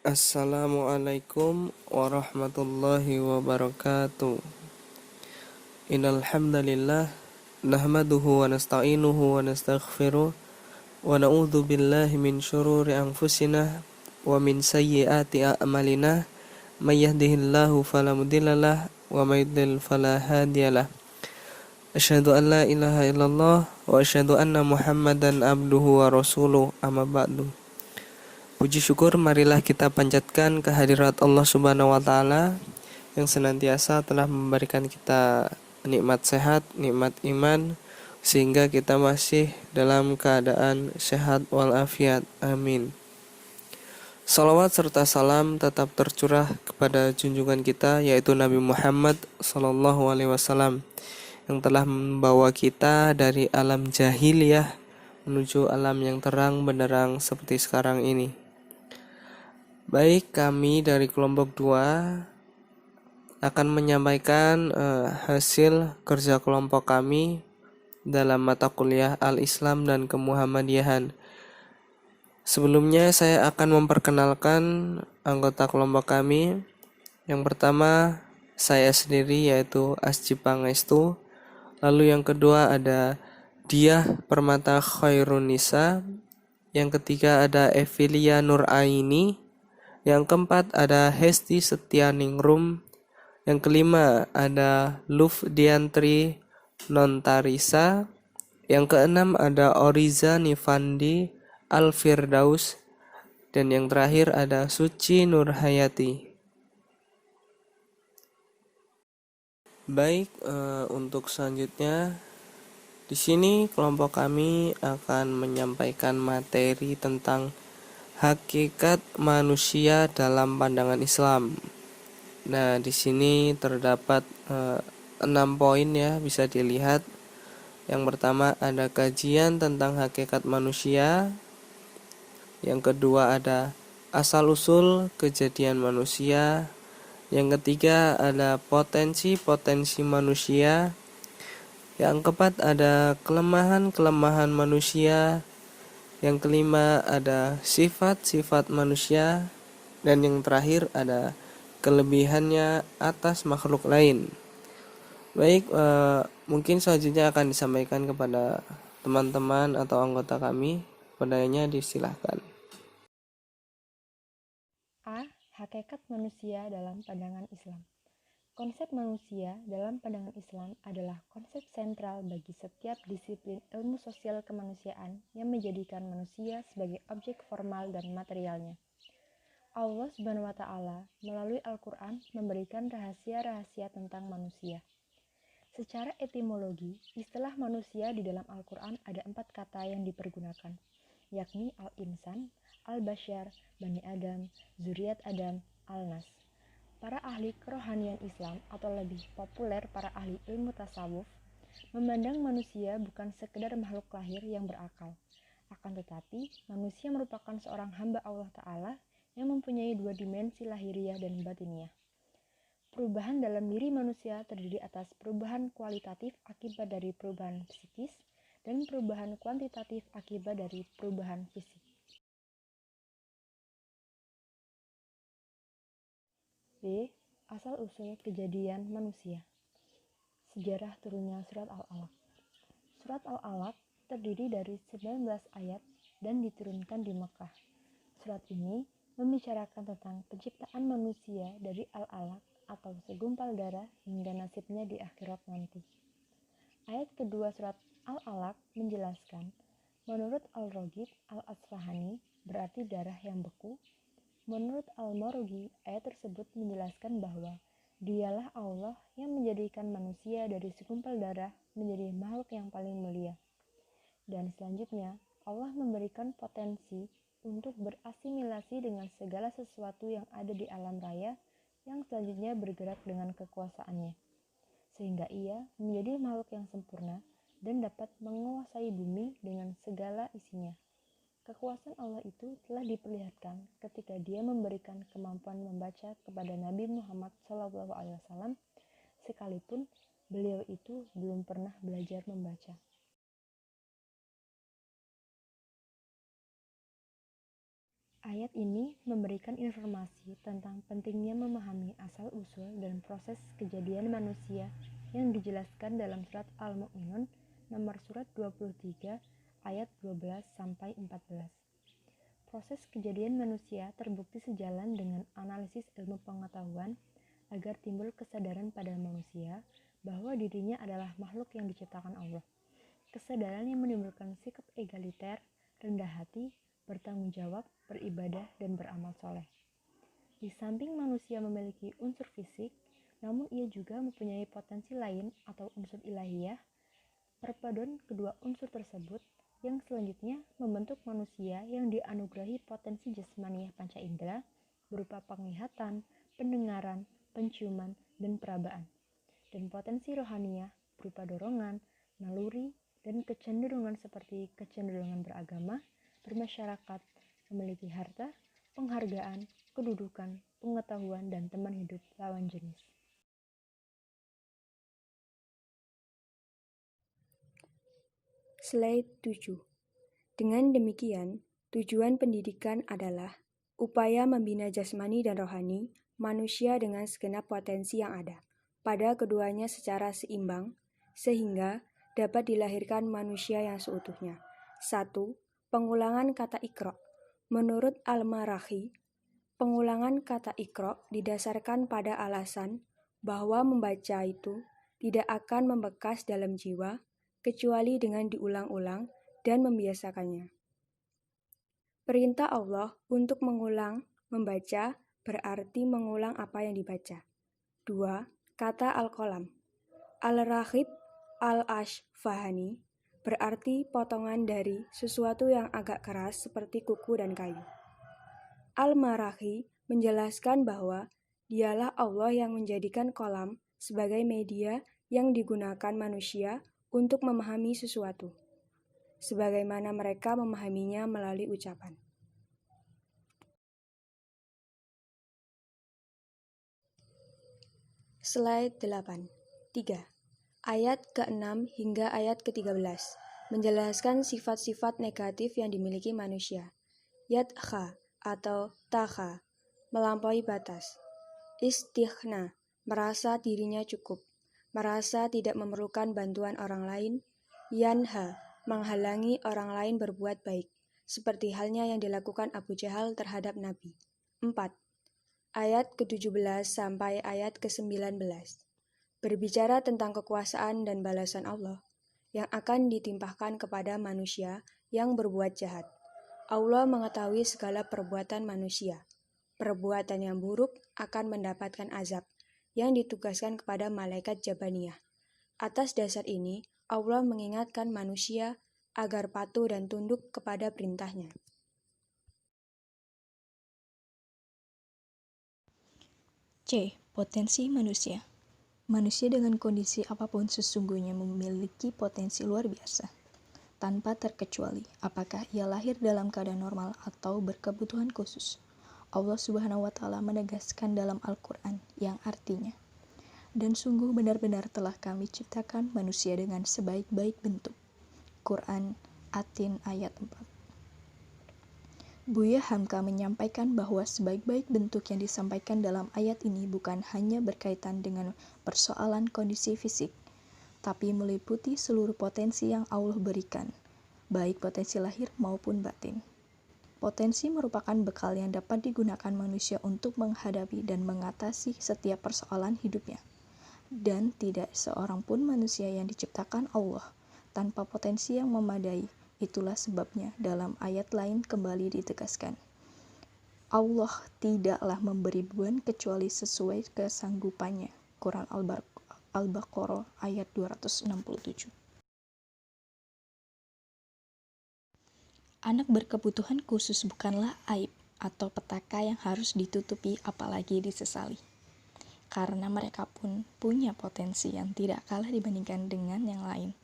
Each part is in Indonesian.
Assalamualaikum warahmatullahi wabarakatuh. Innal hamdalillah nahmaduhu wa nasta'inuhu wa nastaghfiruh wa na'udzu billahi min syururi anfusina wa min sayyiati a'malina may yahdihillahu fala mudhillalah wa may yudlil fala hadiyalah. Asyhadu an la ilaha illallah wa asyhadu anna Muhammadan abduhu wa rasuluh amma ba'du. Puji syukur marilah kita panjatkan kehadirat Allah Subhanahu wa taala yang senantiasa telah memberikan kita nikmat sehat, nikmat iman sehingga kita masih dalam keadaan sehat walafiat. Amin. Salawat serta salam tetap tercurah kepada junjungan kita yaitu Nabi Muhammad sallallahu alaihi wasallam yang telah membawa kita dari alam jahiliyah menuju alam yang terang benderang seperti sekarang ini. Baik, kami dari kelompok 2 akan menyampaikan hasil kerja kelompok kami dalam mata kuliah Al-Islam dan Kemuhammadiyahan. Sebelumnya saya akan memperkenalkan anggota kelompok kami. Yang pertama saya sendiri yaitu Asji Pangestu. Lalu yang kedua ada Diah Permata Khairunisa. Yang ketiga ada Evilia Nuraini. Yang keempat ada Hesti Setianingrum. Yang kelima ada Lufdiantri Nontarisa. Yang keenam ada Oriza Nifandi Al-Firdaus. Dan yang terakhir ada Suci Nurhayati. Baik, untuk selanjutnya di sini kelompok kami akan menyampaikan materi tentang hakikat manusia dalam pandangan Islam. Nah, di sini terdapat 6 poin ya, bisa dilihat. Yang pertama ada kajian tentang hakikat manusia. Yang kedua ada asal-usul kejadian manusia. Yang ketiga ada potensi-potensi manusia. Yang keempat ada kelemahan-kelemahan manusia. Yang kelima ada sifat-sifat manusia. Dan yang terakhir ada kelebihannya atas makhluk lain. Baik, mungkin selanjutnya akan disampaikan kepada teman-teman atau anggota kami. Kepadanya disilahkan. A. Hakikat manusia dalam pandangan Islam. Konsep manusia dalam pandangan Islam adalah konsep sentral bagi setiap disiplin ilmu sosial kemanusiaan yang menjadikan manusia sebagai objek formal dan materialnya. Allah Subhanahu wa Ta'ala melalui Al-Quran memberikan rahasia-rahasia tentang manusia. Secara etimologi, istilah manusia di dalam Al-Quran ada 4 kata yang dipergunakan, yakni al-insan, al-bashar, bani Adam, zuriat Adam, al-nas. Para ahli kerohanian Islam atau lebih populer para ahli ilmu tasawuf memandang manusia bukan sekedar makhluk lahir yang berakal, akan tetapi manusia merupakan seorang hamba Allah Ta'ala yang mempunyai 2 dimensi lahiriah dan batiniah. Perubahan dalam diri manusia terdiri atas perubahan kualitatif akibat dari perubahan psikis dan perubahan kuantitatif akibat dari perubahan fisik. B. Asal-usul kejadian manusia. Sejarah turunnya Surat Al-Alaq. Surat Al-Alaq terdiri dari 19 ayat dan diturunkan di Mekah. Surat ini membicarakan tentang penciptaan manusia dari Al-Alaq atau segumpal darah hingga nasibnya di akhirat nanti. Ayat kedua surat Al-Alaq menjelaskan, menurut Al-Raghib Al-Asfahani berarti darah yang beku. Menurut Al-Marugi, ayat tersebut menjelaskan bahwa dialah Allah yang menjadikan manusia dari segumpal darah menjadi makhluk yang paling mulia. Dan selanjutnya, Allah memberikan potensi untuk berasimilasi dengan segala sesuatu yang ada di alam raya yang selanjutnya bergerak dengan kekuasaannya. Sehingga ia menjadi makhluk yang sempurna dan dapat menguasai bumi dengan segala isinya. Kekuasaan Allah itu telah diperlihatkan ketika Dia memberikan kemampuan membaca kepada Nabi Muhammad SAW, sekalipun beliau itu belum pernah belajar membaca. Ayat ini memberikan informasi tentang pentingnya memahami asal-usul dan proses kejadian manusia yang dijelaskan dalam surat Al-Mu'minun nomor surat 23 ayat 12-14. Proses kejadian manusia terbukti sejalan dengan analisis ilmu pengetahuan agar timbul kesadaran pada manusia bahwa dirinya adalah makhluk yang diciptakan Allah. Kesadaran yang menimbulkan sikap egaliter, rendah hati, bertanggung jawab, beribadah, dan beramal soleh. Di samping manusia memiliki unsur fisik, namun ia juga mempunyai potensi lain atau unsur ilahiyah. Perpaduan kedua unsur tersebut yang selanjutnya membentuk manusia yang dianugerahi potensi jasmaniah panca indera berupa penglihatan, pendengaran, penciuman, dan perabaan, dan potensi rohaniah berupa dorongan, naluri, dan kecenderungan seperti kecenderungan beragama, bermasyarakat, memiliki harta, penghargaan, kedudukan, pengetahuan, dan teman hidup lawan jenis. Slide 7. Dengan demikian, tujuan pendidikan adalah upaya membina jasmani dan rohani manusia dengan segenap potensi yang ada pada keduanya secara seimbang, sehingga dapat dilahirkan manusia yang seutuhnya. 1. Pengulangan kata Iqra. Menurut Al-Maraghi, pengulangan kata Iqra didasarkan pada alasan bahwa membaca itu tidak akan membekas dalam jiwa kecuali dengan diulang-ulang dan membiasakannya. Perintah Allah untuk mengulang membaca berarti mengulang apa yang dibaca. 2. Kata Al-Qalam. Al-Raghib Al-Ashfahani berarti potongan dari sesuatu yang agak keras seperti kuku dan kayu. Al-Maraghi menjelaskan bahwa dialah Allah yang menjadikan qalam sebagai media yang digunakan manusia untuk memahami sesuatu, sebagaimana mereka memahaminya melalui ucapan. Slide 8. 3. Ayat ke-6 hingga ayat ke-13 menjelaskan sifat-sifat negatif yang dimiliki manusia. Yadkha atau takha, melampaui batas. Istighna, merasa dirinya cukup, merasa tidak memerlukan bantuan orang lain. Yanha, menghalangi orang lain berbuat baik, seperti halnya yang dilakukan Abu Jahal terhadap Nabi. 4. Ayat ke-17 sampai ayat ke-19 berbicara tentang kekuasaan dan balasan Allah yang akan ditimpahkan kepada manusia yang berbuat jahat. Allah mengetahui segala perbuatan manusia. Perbuatan yang buruk akan mendapatkan azab yang ditugaskan kepada malaikat Jabaniyah. Atas dasar ini, Allah mengingatkan manusia agar patuh dan tunduk kepada perintahnya. C. Potensi manusia. Manusia dengan kondisi apapun sesungguhnya memiliki potensi luar biasa, tanpa terkecuali apakah ia lahir dalam keadaan normal atau berkebutuhan khusus. Allah Subhanahu wa Ta'ala menegaskan dalam Al-Quran yang artinya, dan sungguh benar-benar telah kami ciptakan manusia dengan sebaik-baik bentuk. Quran At-Tin ayat 4. Buya Hamka menyampaikan bahwa sebaik-baik bentuk yang disampaikan dalam ayat ini bukan hanya berkaitan dengan persoalan kondisi fisik, tapi meliputi seluruh potensi yang Allah berikan, baik potensi lahir maupun batin. Potensi merupakan bekal yang dapat digunakan manusia untuk menghadapi dan mengatasi setiap persoalan hidupnya. Dan tidak seorang pun manusia yang diciptakan Allah tanpa potensi yang memadai. Itulah sebabnya dalam ayat lain kembali ditegaskan, Allah tidaklah memberi beban kecuali sesuai kesanggupannya. Quran Al-Baqarah ayat 267. Anak berkebutuhan khusus bukanlah aib atau petaka yang harus ditutupi apalagi disesali. Karena mereka pun punya potensi yang tidak kalah dibandingkan dengan yang lain.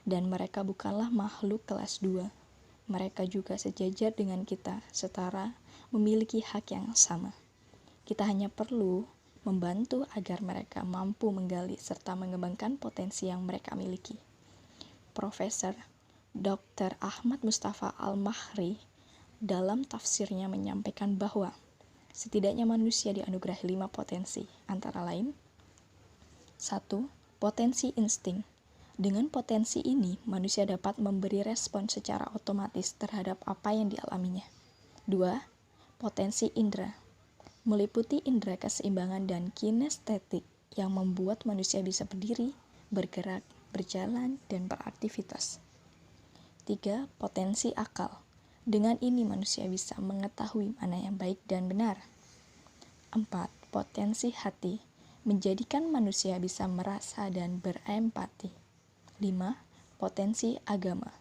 Dan mereka bukanlah makhluk kelas 2. Mereka juga sejajar dengan kita, setara memiliki hak yang sama. Kita hanya perlu membantu agar mereka mampu menggali serta mengembangkan potensi yang mereka miliki. Profesor Dr. Ahmad Mustafa Al-Mahri dalam tafsirnya menyampaikan bahwa setidaknya manusia dianugerahi 5 potensi, antara lain 1. Potensi insting. Dengan potensi ini, manusia dapat memberi respon secara otomatis terhadap apa yang dialaminya. 2. Potensi indera. Meliputi indera keseimbangan dan kinestetik yang membuat manusia bisa berdiri, bergerak, berjalan, dan beraktivitas. 3. Potensi akal. Dengan ini manusia bisa mengetahui mana yang baik dan benar. 4. Potensi hati. Menjadikan manusia bisa merasa dan berempati. 5. Potensi agama.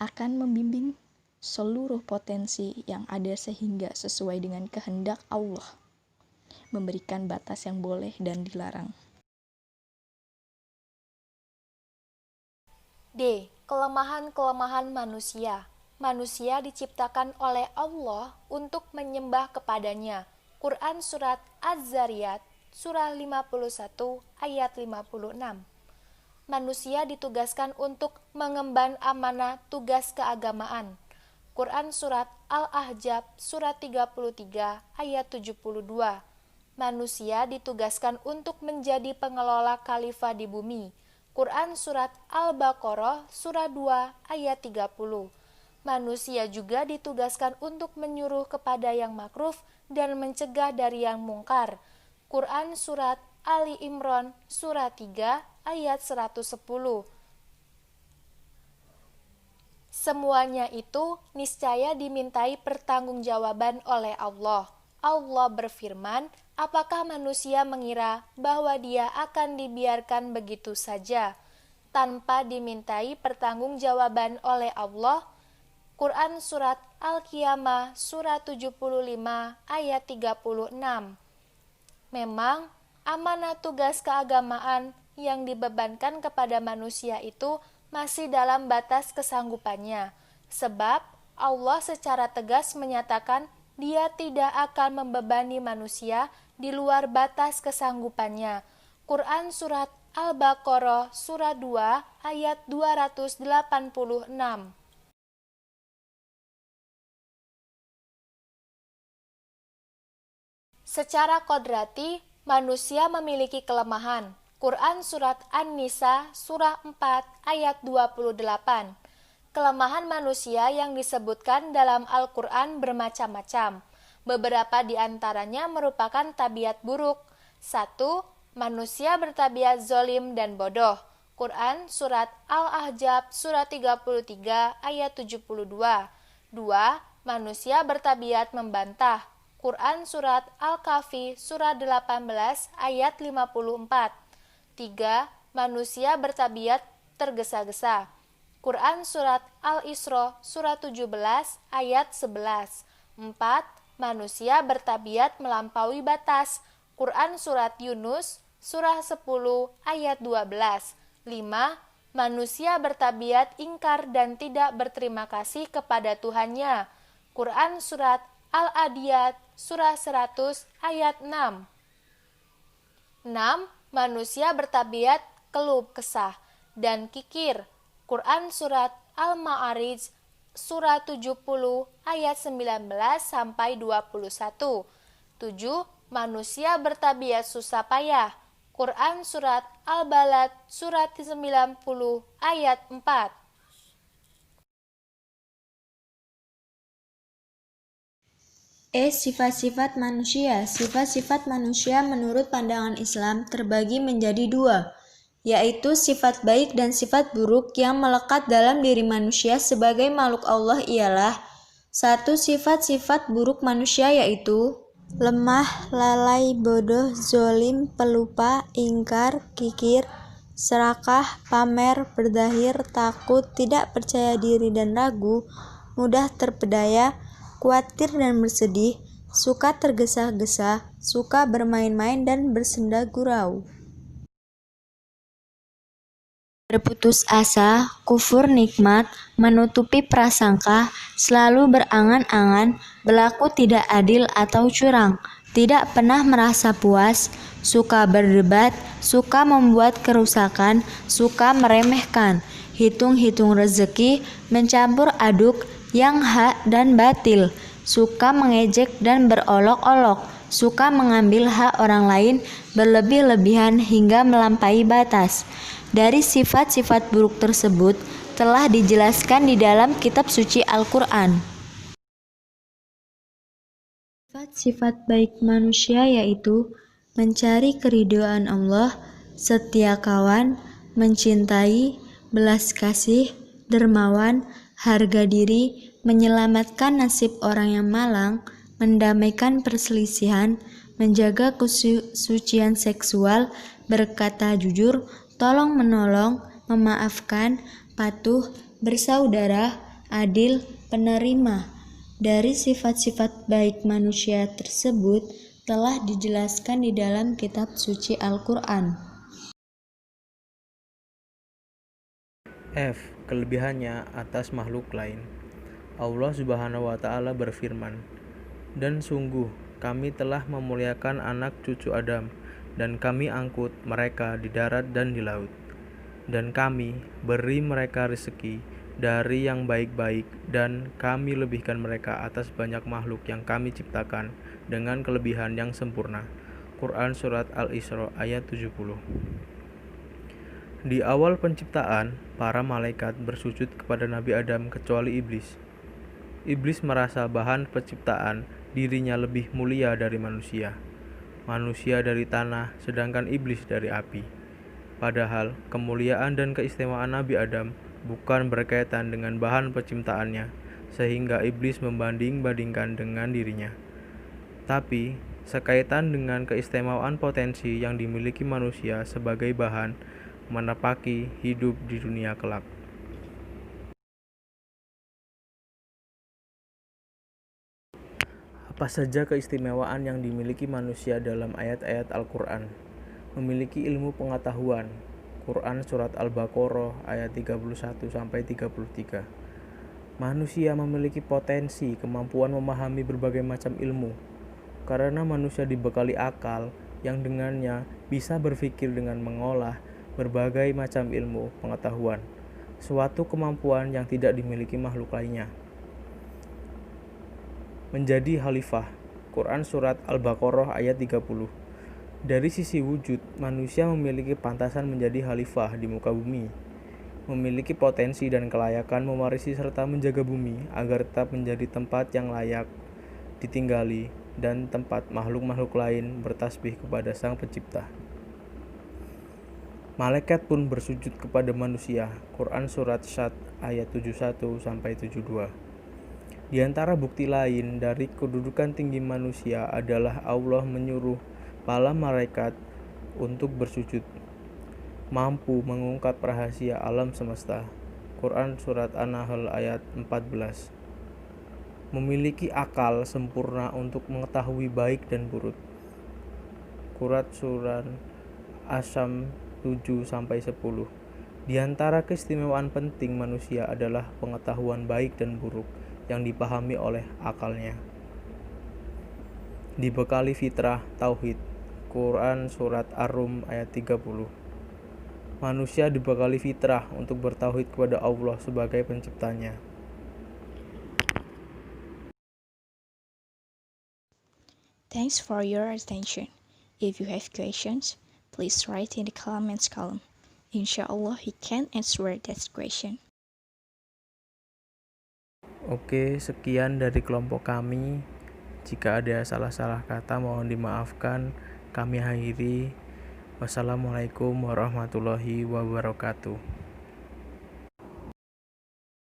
Akan membimbing seluruh potensi yang ada sehingga sesuai dengan kehendak Allah. Memberikan batas yang boleh dan dilarang. D. Kelemahan-kelemahan manusia. Manusia diciptakan oleh Allah untuk menyembah kepadanya. Quran Surat Az-Zariyat, Surah 51, ayat 56. Manusia ditugaskan untuk mengemban amanah tugas keagamaan. Quran Surat Al-Ahzab, Surat 33, ayat 72. Manusia ditugaskan untuk menjadi pengelola khalifah di bumi. Quran Surat Al-Baqarah, Surah 2, ayat 30. Manusia juga ditugaskan untuk menyuruh kepada yang makruf dan mencegah dari yang mungkar. Quran Surat Ali Imran, Surah 3, ayat 110. Semuanya itu niscaya dimintai pertanggungjawaban oleh Allah. Allah berfirman, apakah manusia mengira bahwa dia akan dibiarkan begitu saja, tanpa dimintai pertanggungjawaban oleh Allah? Quran Surat Al-Qiyamah, Surah 75, ayat 36. Memang, amanah tugas keagamaan yang dibebankan kepada manusia itu masih dalam batas kesanggupannya, sebab Allah secara tegas menyatakan Dia tidak akan membebani manusia di luar batas kesanggupannya. Quran Surat Al-Baqarah, Surah 2, ayat 286. Secara kodrati, manusia memiliki kelemahan. Quran Surat An-Nisa, Surah 4, ayat 28. Kelemahan manusia yang disebutkan dalam Al-Quran bermacam-macam. Beberapa di antaranya merupakan tabiat buruk. 1. Manusia bertabiat zolim dan bodoh. Quran Surat Al-Ahzab, Surah 33, ayat 72. 2. Manusia bertabiat membantah. Quran Surat Al-Kahfi, Surah 18, ayat 54. 3. Manusia bertabiat tergesa-gesa. Quran Surat Al-Isra, Surah 17, ayat 11. 4. Manusia bertabiat melampaui batas. Quran Surat Yunus, Surah 10, ayat 12. 5. Manusia bertabiat ingkar dan tidak berterima kasih kepada Tuhannya. Quran Surat Al-Adiyat, Surah 100, ayat 6. 6. Manusia bertabiat keluh kesah dan kikir. Quran Surat Al-Ma'arij, Surah 70, ayat 19 sampai 21. 7. Manusia bertabiat susah payah. Quran Surat Al-Balad, Surah 90, ayat 4. Sifat-sifat manusia. Sifat-sifat manusia menurut pandangan Islam terbagi menjadi dua, yaitu sifat baik dan sifat buruk yang melekat dalam diri manusia sebagai makhluk Allah ialah 1. Sifat-sifat buruk manusia yaitu lemah, lalai, bodoh, zolim, pelupa, ingkar, kikir, serakah, pamer, berdahir, takut, tidak percaya diri dan ragu, mudah terpedaya, khawatir dan bersedih, suka tergesa-gesa, suka bermain-main dan bersenda gurau. Berputus asa, kufur nikmat, menutupi prasangka, selalu berangan-angan, berlaku tidak adil atau curang, tidak pernah merasa puas, suka berdebat, suka membuat kerusakan, suka meremehkan, hitung-hitung rezeki, mencampur aduk, yang hak dan batil, suka mengejek dan berolok-olok, suka mengambil hak orang lain berlebih-lebihan hingga melampaui batas. Dari sifat-sifat buruk tersebut telah dijelaskan di dalam kitab suci Al-Quran. Sifat-sifat baik manusia yaitu mencari keridhaan Allah, setia kawan, mencintai, belas kasih, dermawan, harga diri, menyelamatkan nasib orang yang malang, mendamaikan perselisihan, menjaga kesucian seksual, berkata jujur, tolong menolong, memaafkan, patuh, bersaudara, adil, penerima. Dari sifat-sifat baik manusia tersebut telah dijelaskan di dalam kitab suci Al-Quran. F. Kelebihannya atas makhluk lain. Allah Subhanahu wa Ta'ala berfirman, "Dan sungguh kami telah memuliakan anak cucu Adam, dan kami angkut mereka di darat dan di laut. Dan kami beri mereka rezeki dari yang baik-baik, dan kami lebihkan mereka atas banyak makhluk yang kami ciptakan dengan kelebihan yang sempurna." Quran Surat Al-Isra ayat 70. Di awal penciptaan, para malaikat bersujud kepada Nabi Adam kecuali iblis. Iblis merasa bahan penciptaan dirinya lebih mulia dari manusia. Manusia dari tanah, sedangkan iblis dari api. Padahal kemuliaan dan keistimewaan Nabi Adam bukan berkaitan dengan bahan penciptaannya, sehingga iblis membanding-bandingkan dengan dirinya. Tapi sekaitan dengan keistimewaan potensi yang dimiliki manusia sebagai bahan menepaki hidup di dunia kelak. Apa saja keistimewaan yang dimiliki manusia dalam ayat-ayat Al-Quran? Memiliki ilmu pengetahuan. Quran Surat Al-Baqarah ayat 31-33. Manusia memiliki potensi, kemampuan memahami berbagai macam ilmu. Karena manusia dibekali akal yang dengannya bisa berpikir dengan mengolah berbagai macam ilmu pengetahuan, suatu kemampuan yang tidak dimiliki makhluk lainnya. Menjadi khalifah. Quran Surat Al-Baqarah ayat 30. Dari sisi wujud, manusia memiliki pantasan menjadi khalifah di muka bumi, memiliki potensi dan kelayakan mewarisi serta menjaga bumi agar tetap menjadi tempat yang layak ditinggali dan tempat makhluk-makhluk lain bertasbih kepada Sang Pencipta. Malaikat pun bersujud kepada manusia. Quran Surat Syad ayat 71-72. Di antara bukti lain dari kedudukan tinggi manusia adalah Allah menyuruh para malaikat untuk bersujud, mampu mengungkap rahasia alam semesta. Quran Surat An-Nahl ayat 14. Memiliki akal sempurna untuk mengetahui baik dan buruk. Quran Surat Asyam 7-10. Di antara keistimewaan penting manusia adalah pengetahuan baik dan buruk yang dipahami oleh akalnya. Dibekali fitrah tauhid. Quran Surat Ar-Rum ayat 30. Manusia dibekali fitrah untuk bertauhid kepada Allah sebagai penciptanya. Thanks for your attention. If you have questions, please write in the comments column. Inshallah, we can answer that question. Oke, sekian dari kelompok kami. Jika ada salah-salah kata mohon dimaafkan. Kami akhiri. Wassalamualaikum warahmatullahi wabarakatuh.